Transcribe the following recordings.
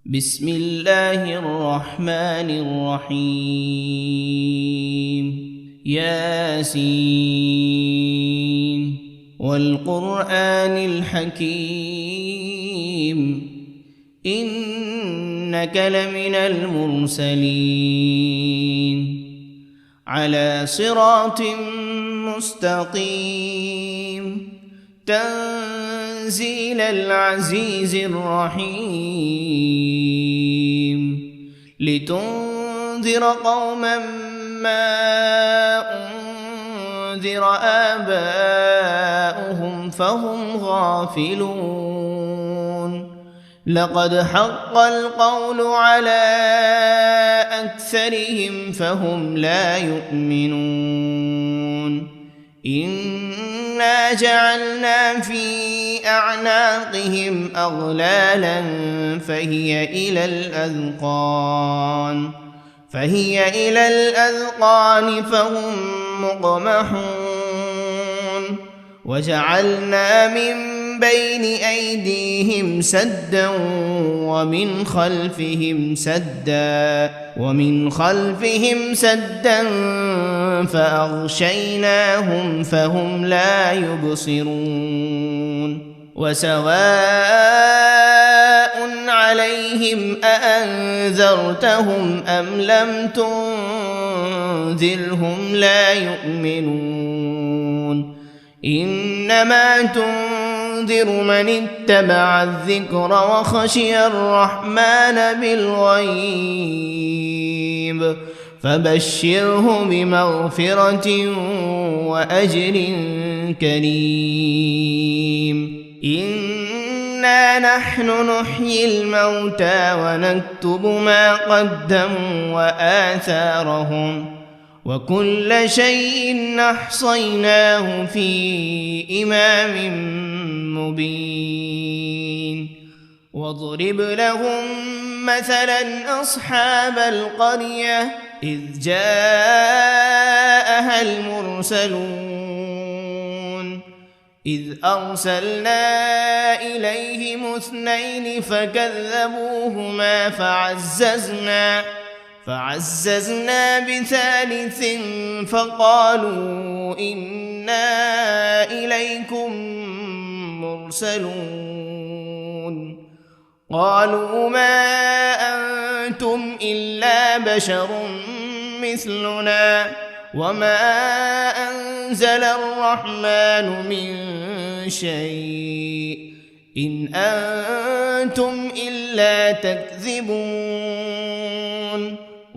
بسم الله الرحمن الرحيم ياسين والقرآن الحكيم إنك لمن المرسلين على صراط مستقيم تنزيل العزيز الرحيم لتنذر قوما ما أنذر آباؤهم فهم غافلون لقد حق القول على أكثرهم فهم لا يؤمنون إنا جعلنا في أعناقهم أغلالا فهي إلى الأذقان فهم مقمحون وجعلنا من بين أيديهم سدا ومن خلفهم سدا فأغشيناهم فهم لا يبصرون وسواء عليهم أأنذرتهم أم لم تنذرهم لا يؤمنون إنما تنذر من اتبع الذكر وخشي الرحمن بالغيب فبشره بمغفرة وأجر كريم إنا نحن نحيي الموتى ونكتب ما قدموا وآثارهم وكل شيء أحصيناه في إمام مبين واضرب لهم مثلا أصحاب القرية إذ جاءها المرسلون إذ أرسلنا إليهم 2 فكذبوهما فعززنا بثالث فقالوا إنا إليكم مرسلون قالوا ما أنتم إلا بشر مثلنا وما أنزل الرحمن من شيء إن أنتم إلا تكذبون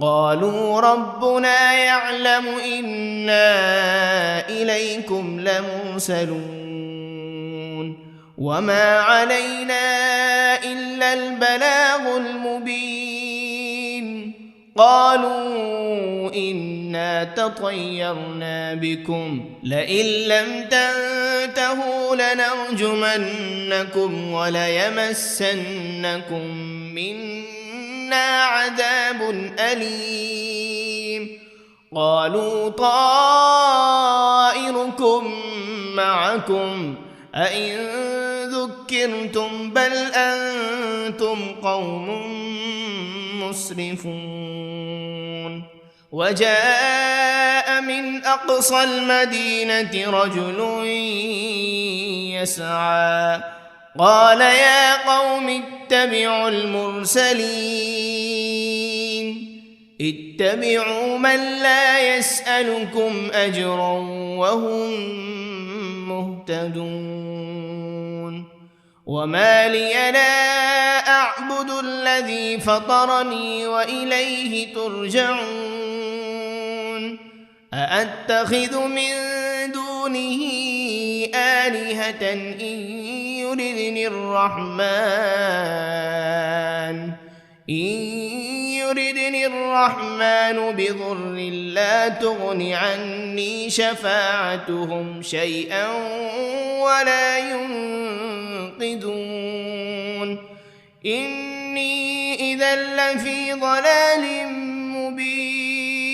قالوا ربنا يعلم إنا إليكم لمرسلون وما علينا إلا البلاغ المبين قالوا إنا تطيرنا بكم لئن لم تنتهوا لنرجمنكم وليمسنكم منا عذاب أليم قالوا طائركم معكم أئن ذكرتم بل أنتم قوم مسرفون وجاء من أقصى المدينة رجل يسعى قال يا قوم اتبعوا المرسلين اتبعوا من لا يسألكم أجرا وهم مهتدون وما لي لا أعبد الذي فطرني وإليه ترجعون أأتخذ من دونه آلهة إن يردني الرحمن بضر لا تغن عني شفاعتهم شيئا ولا ينقذون إني إذا لفي ضلال مبين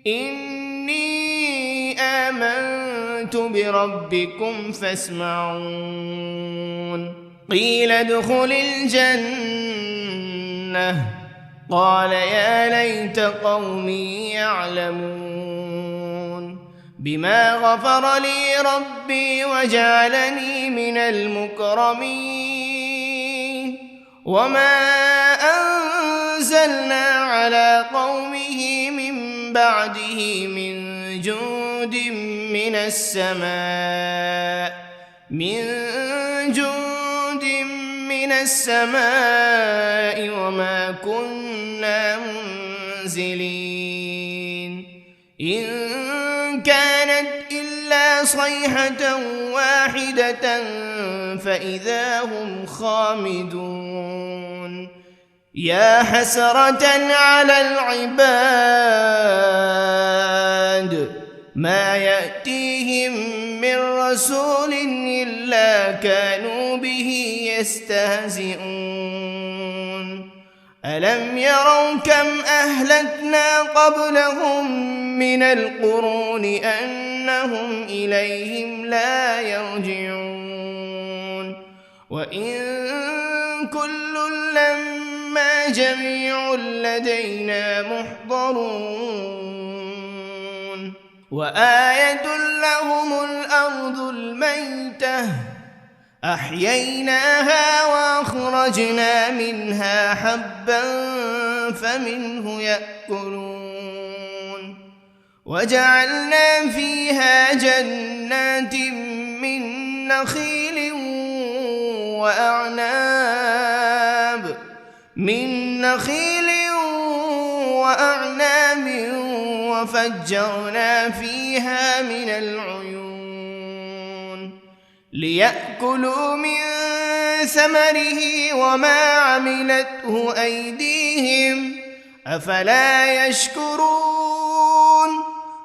إني آمنت بربكم فاسمعون قيل ادخل الجنة لأغوينه قال يا ليت قومي يعلمون بما غفر لي ربي وجعلني من المكرمين وما أنزلنا على قومه من بعده من جند من السماء وما كنا منزلين إن كانت إلا صيحة واحدة فإذا هم خامدون يا حسرة على العباد ما يأتيهم من رسول إلا كانوا به يستهزئون ألم يروا كم أهلكنا قبلهم من القرون أنهم إليهم لا يرجعون وإن كل لما جميع لدينا محضرون وآية لهم الأرض الميتة أحييناها وأخرجنا منها حبا فمنه يأكلون وجعلنا فيها جنات من نخيل وأعناب وفجرنا فيها من العيون ليأكلوا من ثمره وما عملته أيديهم أفلا يشكرون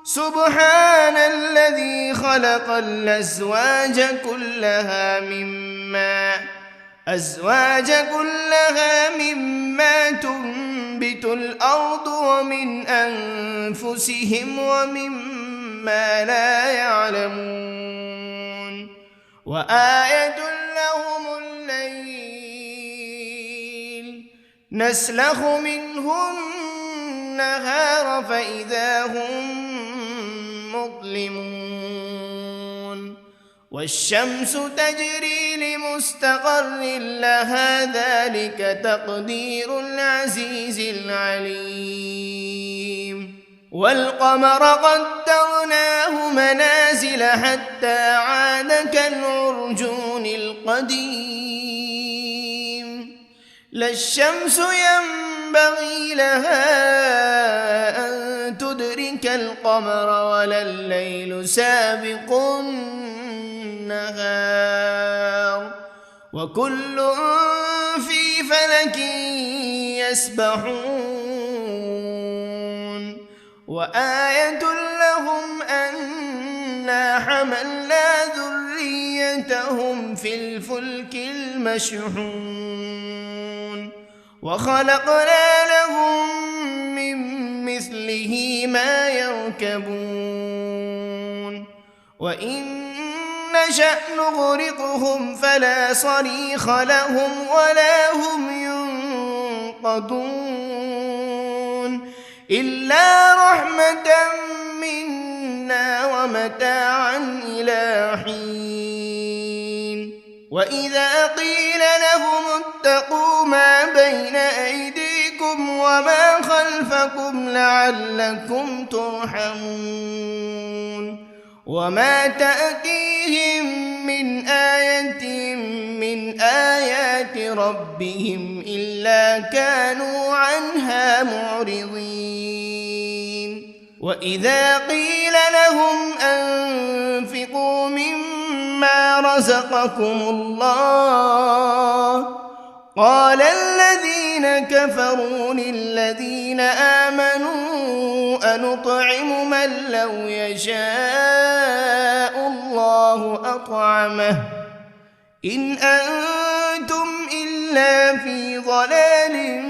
سبحان الذي خلق الأزواج كلها مما تنبت الأرض ومن أنفسهم ومما لا يعلمون وآية لهم الليل نسلخ منه النهار فإذا هم مظلمون والشمس تجري لمستقر لها ذلك تقدير العزيز العليم والقمر قدرناه منازل حتى عاد كالعرجون القديم لا الشمس ينبغي لها أن تدرك القمر ولا الليل سابق النهار وكل في فلك يسبحون وآية لهم أنا حملنا ذريتهم في الفلك المشحون وخلقنا لهم من مثله ما يركبون وإن نشأ نغرقهم فلا صريخ لهم ولا هم ينقذون إلا رحمة منا ومتاعا إلى حين وإذا قيل لهم اتقوا ما بين أيديكم وما خلفكم لعلكم ترحمون وما تأتيهم من آية من آيات ربهم إلا كانوا عنها معرضين وإذا قيل لهم أنفقوا مما رزقكم الله قال الذين كفروا للذين آمنوا أنطعم من لو يشاء الله أطعمه إن أنتم إلا في ضلال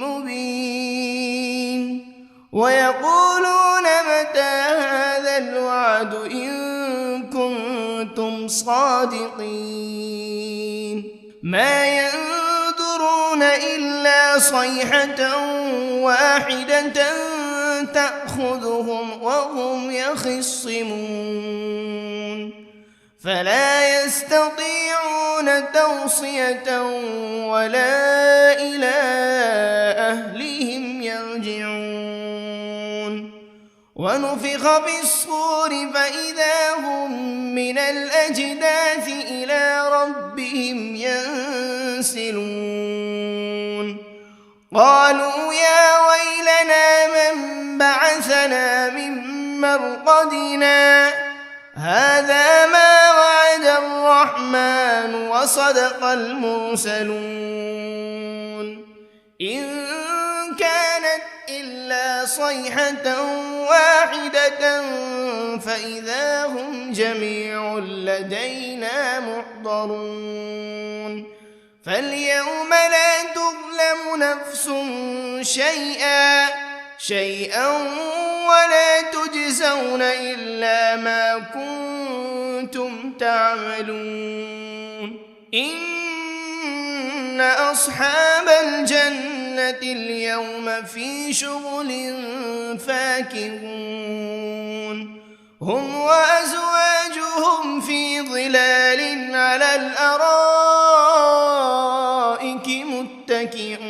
مبين ويقولون متى هذا الوعد إن كنتم صادقين ما ينظرون إلا صيحة واحدة تأخذهم وهم يخصمون فلا يستطيعون توصية ولا إلى أهلهم يرجعون ونفخ في الصور فإذا هم من الأجداث إلى ربهم ينسلون قالوا يا ويلنا من بعثنا من مرقدنا هذا ما وعد الرحمن وصدق المرسلون إن كانت إلا صيحة واحدة فإذا هم جميع لدينا محضرون فاليوم لا تظلم نفس شيئا ولا تجزون إلا ما كنتم تعملون إن أصحاب الجنة اليوم في شغل فاكهون هم وأزواجهم في ظلال على الأرائك متكئون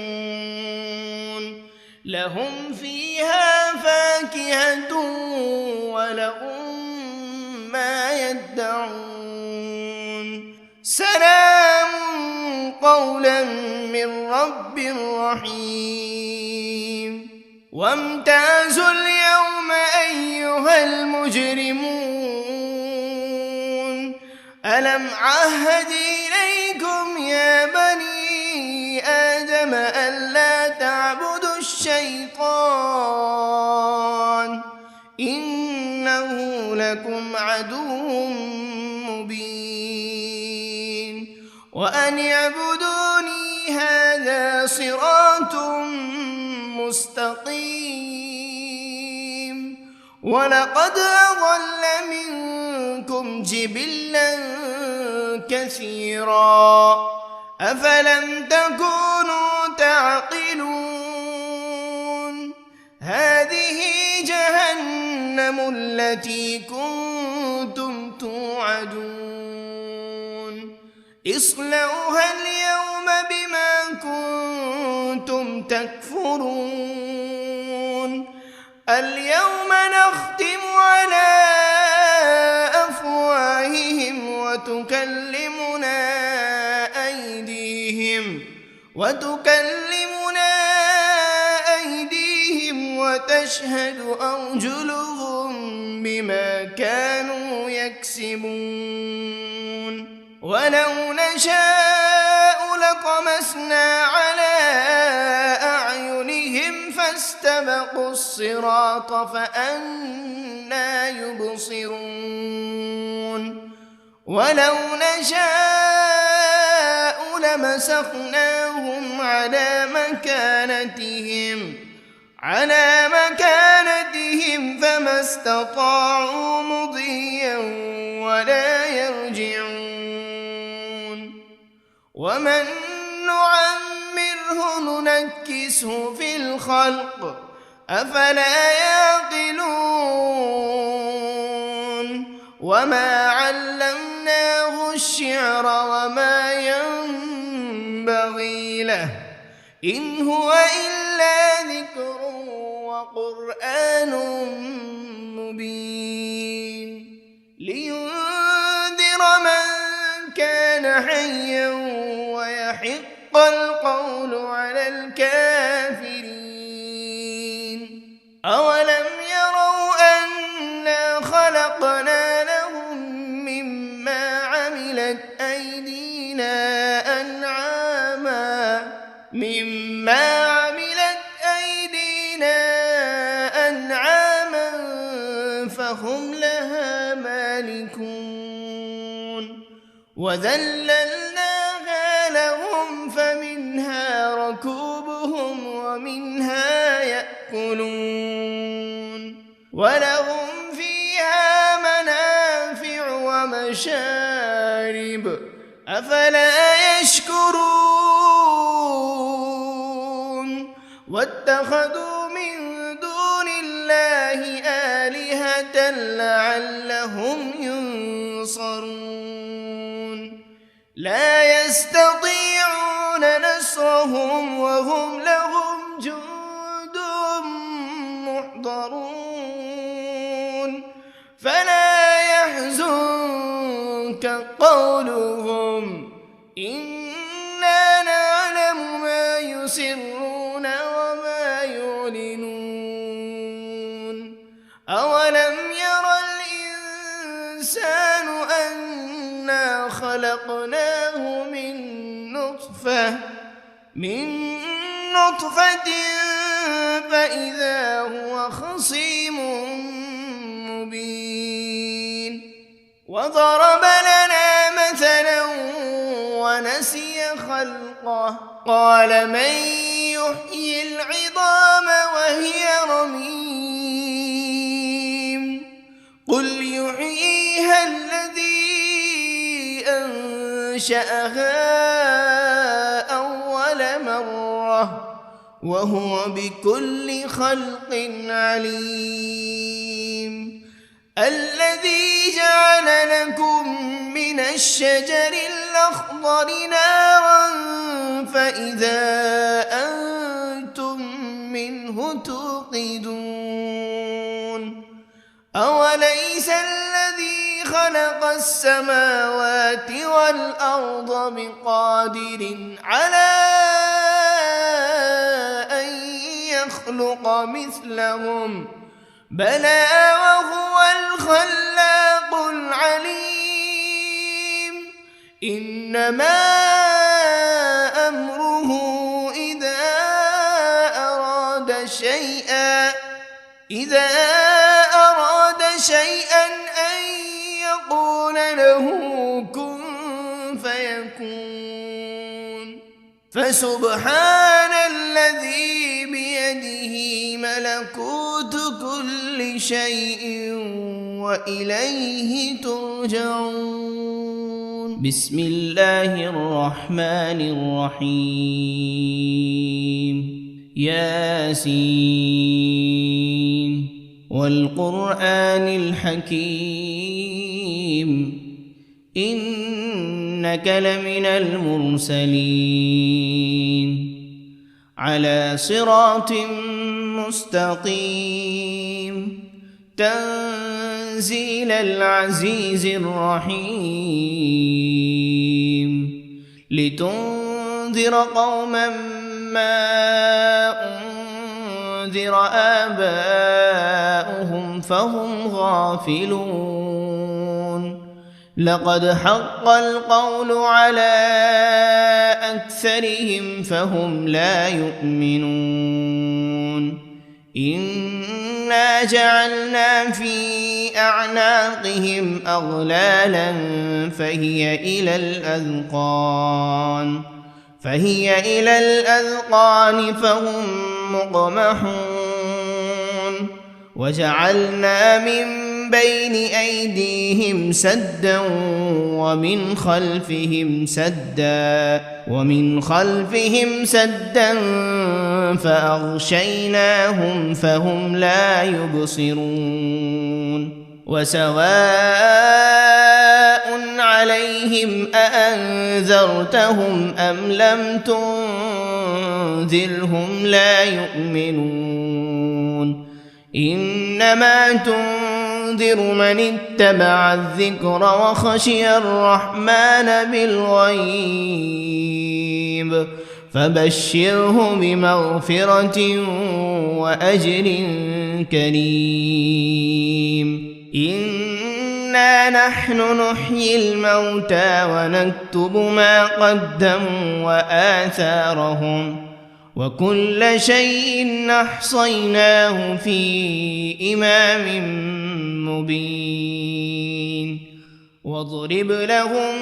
لهم فيها فاكهة ولهم ما يدعون سلام قولا من رب رحيم وامتازوا اليوم أيها المجرمون ألم عهد إليكم يا بني آدم ألا تعبدوا الشيطان إنه لكم عدو مبين وأن اعبدوني هذا صراط مستقيم ولقد أضل منكم جبلا كثيرا أفلم تكونوا تعقلون هذه جهنم التي كنتم توعدون اصلوها اليوم بما كنتم تكفرون اليوم نختم على أفواههم وتكلمنا أيديهم وتشهد أرجلهم بما كانوا يكسبون ولو نشاء لطمسنا على أعينهم فاستبقوا الصراط فأنى يبصرون ولو نشاء لمسخناهم على مكانتهم فما استطاعوا مضيا ولا يرجعون ومن نعمره ننكسه في الخلق أفلا يعقلون وما علمناه الشعر وما ينبغي له إن هو إلا ذكر وقرآن مبين لينذر من كان حيا ويحق القول على الكافرين أولم يروا أنا خلقنا لهم مما عملت أيدينا أنعاما فهم لها مالكون وذللناها لهم فمنها ركوبهم ومنها يأكلون ولهم فيها منافع ومشارب أفلا يشكرون واتخذوا من دون الله آلهة لعلهم ينصرون لا يستطيعون نصرهم وهم لهم جند محضرون فلا يحزنك قولهم إنا نعلم ما يسرون وما يعلنون أولم ير الإنسان أنا خلقناه من نطفة فإذا هو خصيم مبين وضرب لنا مثلا ونسي خلقه قال من يحيي العظام وهي رميم قل يحييها الذي أنشأها أول مرة وهو بكل خلق عليم الذي جعل لكم من الشجر الأخضر نارا فإذا أنتم منه توقدون أوليس الذي خلق السماوات والأرض بقادر على أن يخلق مثلهم بلى وهو الخلاق العليم إنما أمره إذا أراد شيئا أن يقول له كن فيكون فسبحان الذي بيده ملكوت كل شيء وإليه ترجعون بسم الله الرحمن الرحيم ياسين والقرآن الحكيم إنك لمن المرسلين على صراط مستقيم تنزيل العزيز الرحيم لتنذر قوما ما أنذر آباؤهم فهم غافلون لقد حق القول على أكثرهم فهم لا يؤمنون إنا جعلنا في أعناقهم أغلالا فهي إلى الأذقان فهم مقمحون وجعلنا من بين أيديهم سدا ومن خلفهم سدا فأغشيناهم فهم لا يبصرون وسواء عليهم أأنذرتهم أم لم تنذرهم لا يؤمنون إنما تنذر من اتبع الذكر وخشي الرحمن بالغيب فبشره بمغفرة وأجر كريم إنا نحن نحيي الموتى ونكتب ما قدموا وآثارهم وكل شيء أحصيناه في إمام مبين واضرب لهم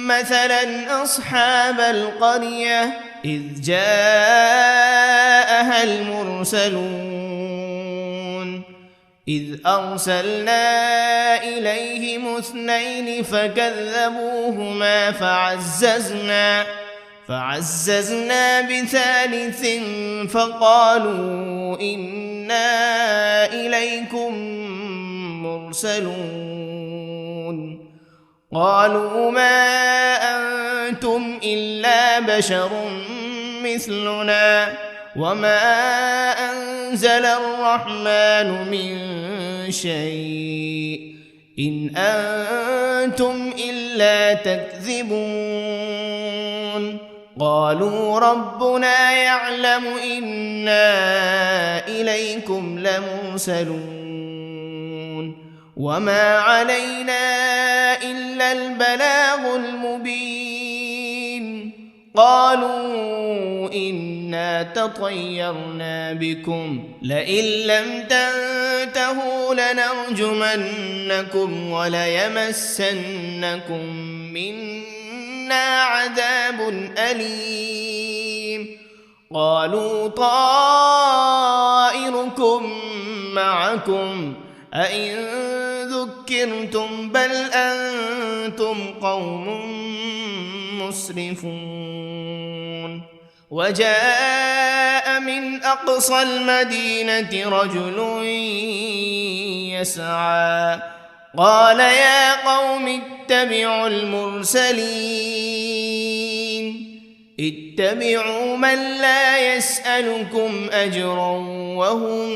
مثلا أصحاب القرية إذ جاءها المرسلون إذ أرسلنا إليهم 2 فكذبوهما فعززنا بثالث فقالوا إنا إليكم مرسلون قالوا ما أنتم إلا بشر مثلنا وما أنزل الرحمن من شيء إن أنتم إلا تكذبون قالوا ربنا يعلم إنا إليكم لمرسلون وما علينا إلا البلاغ المبين قالوا إنا تطيرنا بكم لئن لم تنتهوا لنرجمنكم وليمسنكم منا عذاب أليم قالوا طائركم معكم أئن ذكرتم بل أنتم قوم مسرفون وجاء من أقصى المدينة رجل يسعى قال يا قوم اتبعوا المرسلين اتبعوا من لا يسألكم أجرا وهم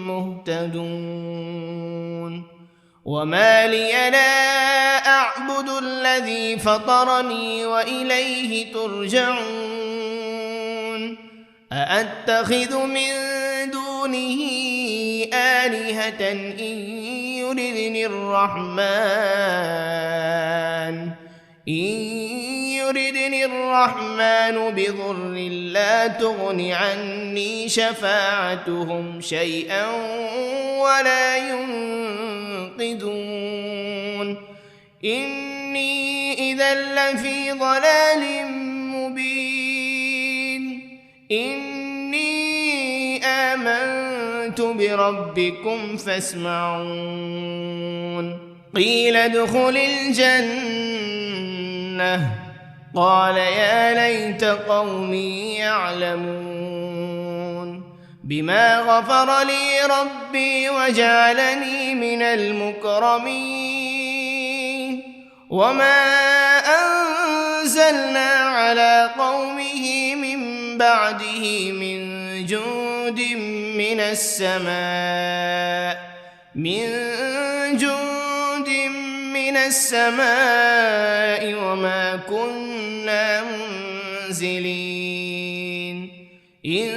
مهتدون وما لي لا أعبد الذي فطرني وإليه ترجعون أأتخذ من دونه آلهة إن يردني الرحمن بضر لا تغن عني شفاعتهم شيئا ولا ينقذون إني إذا لفي ضلال مبين إني آمنت بربكم فاسمعون قيل ادخل الجنة قال يا ليت قومي يعلمون بما غفر لي ربي وجعلني من المكرمين وما أنزلنا على قومه من بعده من جند من السماء وما كنا منزلين إن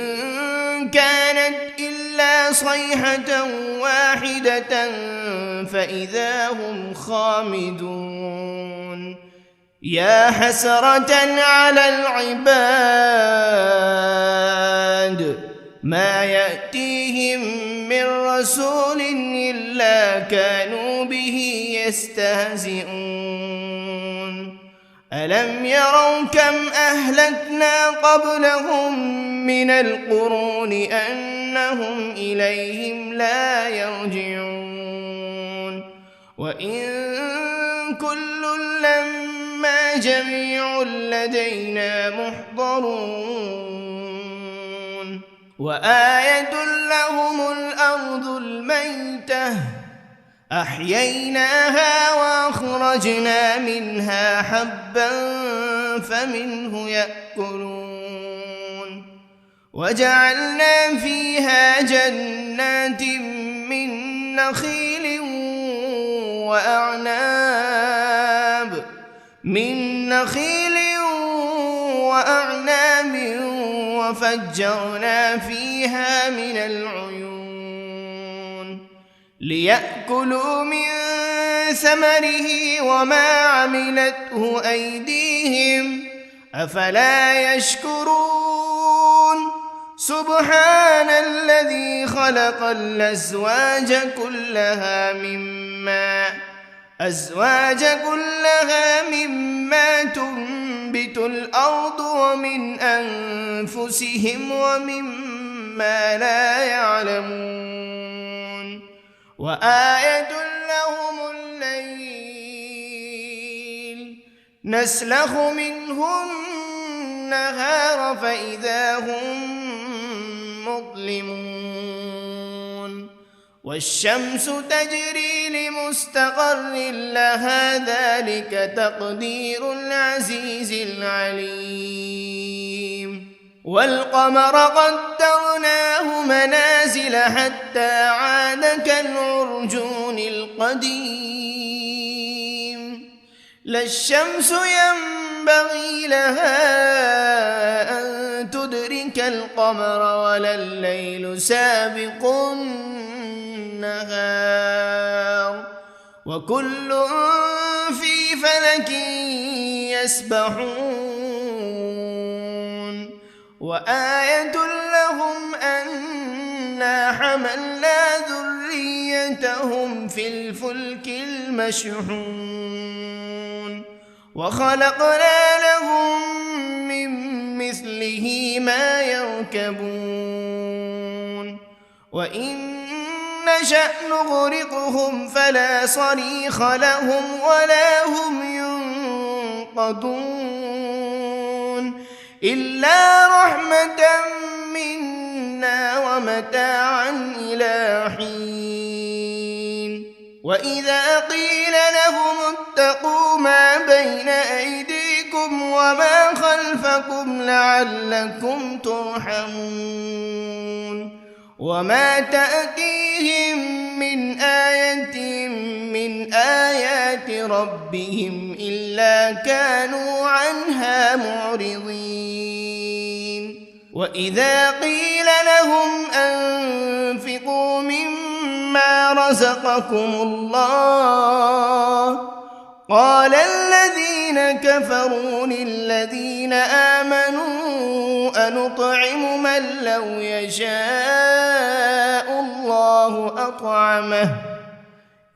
كانت إلا صيحة واحدة فإذا هم خامدون يا حسرة على العباد ما يأتيهم من رسول إلا كانوا به يستهزئون ألم يروا كم أهلكنا قبلهم من القرون أنهم إليهم لا يرجعون وإن كل لما جميع لدينا محضرون وآية لهم الأرض الميتة أحييناها وأخرجنا منها حبا فمنه يأكلون وجعلنا فيها جنات من نخيل وأعناب وفجرنا فيها من العيون ليأكلوا من ثمره وما عملته أيديهم أفلا يشكرون سبحان الذي خلق الأزواج كلها مما تنبت الأرض ومن أنفسهم ومما لا يعلمون وآية لهم الليل نسلخ منه النهار فإذا هم مظلمون والشمس تجري لمستقر لها ذلك تقدير العزيز العليم والقمر قدرناه منازل حتى عاد كالعرجون القديم لا الشمس ينبغي لها أن تدرك القمر ولا الليل سابق النهار وكل في فلك يسبحون وآية لهم أنا حملنا ذريتهم في الفلك المشحون وخلقنا لهم من مثله ما يركبون وإن نشأ نغرقهم فلا صريخ لهم ولا هم ينقذون إلا رحمة منا ومتاعا إلى حين وإذا قيل لهم اتقوا ما بين أيديكم وما خلفكم لعلكم ترحمون وما تأتيهم من آية من آيات ربهم إلا كانوا عنها معرضين وإذا قيل لهم أنفقوا مما رزقكم الله قال الذين كفروا للذين آمنوا أنطعم من لو يشاء الله أطعمه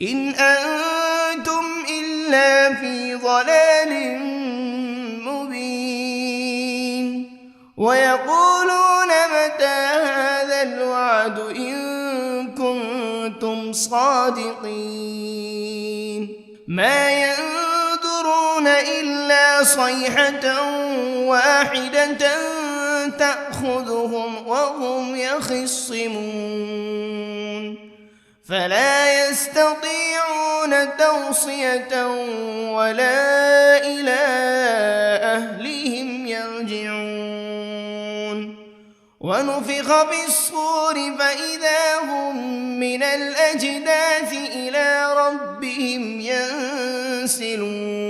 إن أنتم إلا في ضلال مبين ويقولون متى هذا الوعد إن كنتم صادقين ما ينظرون إلا صيحة واحدة تأخذهم وهم يخصمون فلا يستطيعون توصية ولا إلى أهلهم يرجعون ونفخ بالصور فإذا هم من الأجداث إلى ربهم ينسلون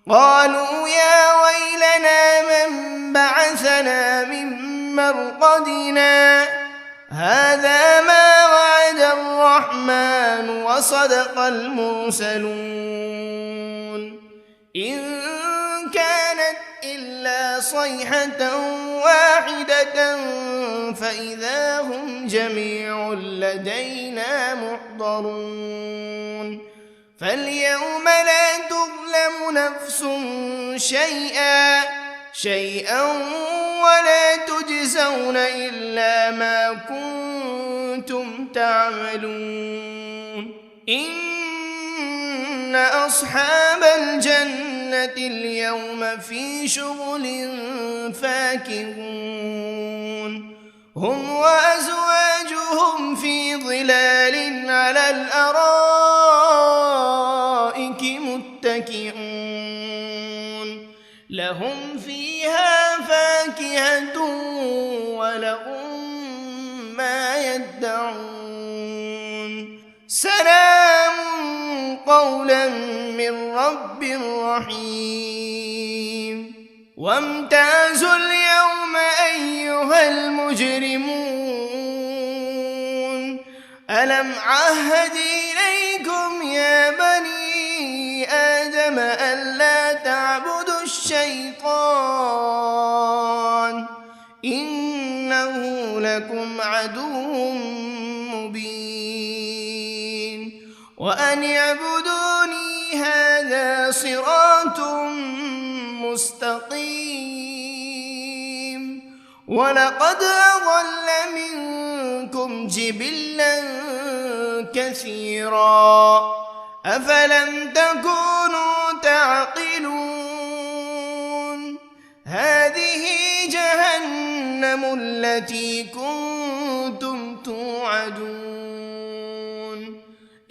قالوا يا ويلنا من بعثنا من مرقدنا هذا ما وعد الرحمن وصدق المرسلون إن كانت إلا صيحة واحدة فإذا هم جميع لدينا محضرون فاليوم لا تظلم نفس شيئا ولا تجزون إلا ما كنتم تعملون إن أصحاب الجنة اليوم في شغل فاكهون هم وأزواجهم في ظلال على الأرائك متكئون لهم فيها فاكهة ولهم ما يدعون سلام قولا من رب رحيم وامتازوا اليوم أيها المجرمون ألم عهد إليكم يا بني آدم ألا تعبدوا الشيطان إنه لكم عدو مبين وأن اعبدوني هذا صراط مستقيم ولقد أضل منكم جبلا كثيرا أفلم تكونوا تعقلون هذه جهنم التي كنتم توعدون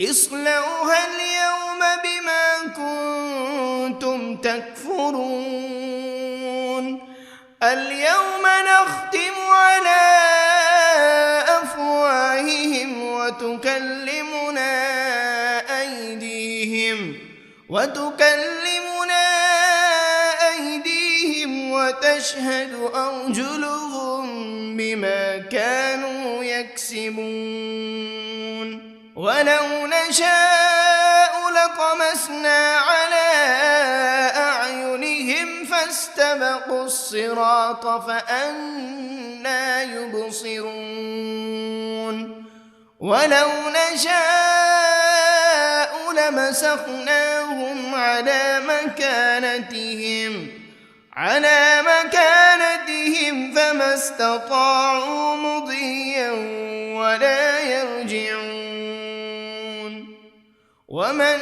اصلوها اليوم بما كنتم تكفرون اليوم نختم على أفواههم وتكلمنا أيديهم وتشهد أرجلهم بما كانوا يكسبون ولو نشاء لطمسنا على أعينهم فاستبقوا الصراط فأنى يبصرون ولو نشاء لمسخناهم على مكانتهم فما استطاعوا مضيا ولا يرجعون ومن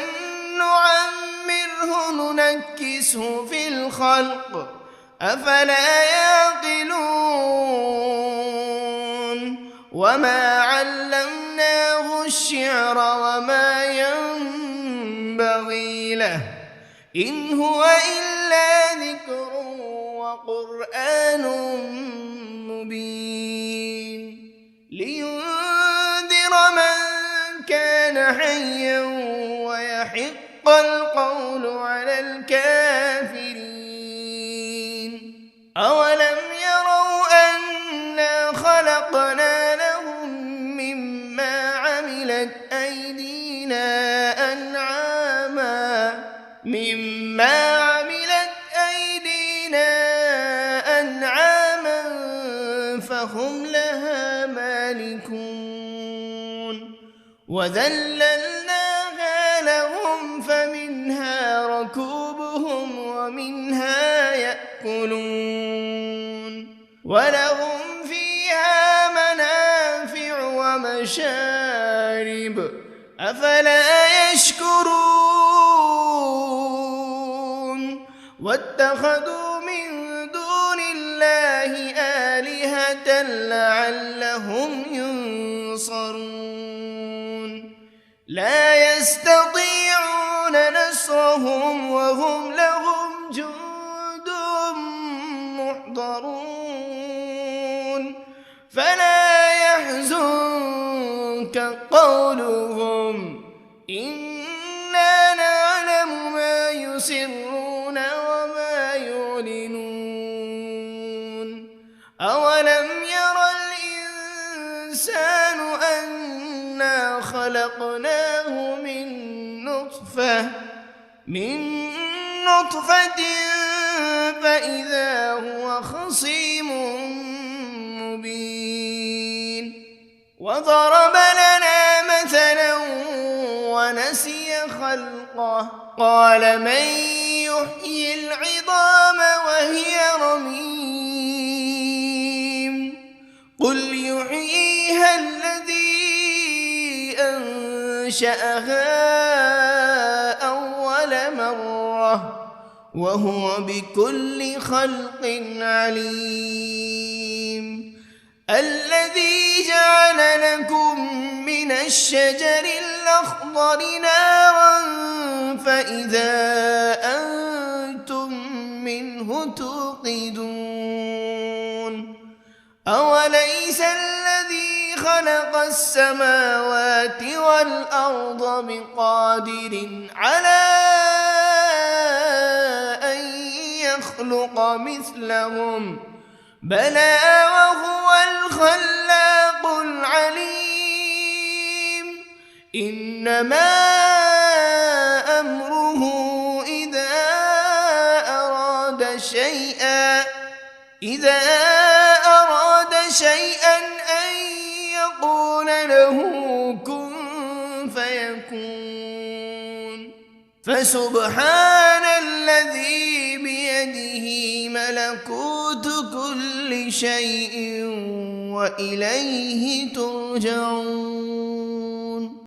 نعمره ننكسه في الخلق أفلا يعقلون وما علمناه الشعر وما ينبغي له إن هو إلا ذكر وقرآن مبين لينذر من كان حيا ويحق القول على الكافرين أولم يروا أنا خلقنا لهم مما عملت أيدينا أنعاما فهم لها مالكون وذللناها لهم فمنها ركوبهم ومنها يأكلون ولهم فيها منافع ومشارب أفلا يشكرون واتخذوا من دون الله آلهة لعلهم ينصرون لا يستطيعون نصرهم وهم لهم جند محضرون فلا يحزنك قولهم إنا نعلم ما يسرون وما يعلنون أولم ير الإنسان أنا خلقناه من نطفة فإذا هو خصيم مبين وضرب لنا مثلا ونسي خلقه قال من يحيي العظام وهي رميم قل يحييها الذي أنشأها أول مرة وهو بكل خلق عليم الذي جعل لكم من الشجر الأخضر نارا فإذا أنتم منه توقدون أوليس الذي خلق السماوات والأرض بقادر على أن يخلق مثلهم بلى وهو الخلاق العليم إنما أمره إذا أراد شيئا أن يقول له كن فيكون فسبحان الذي بيده ملكوت كل شيء وإليه ترجعون.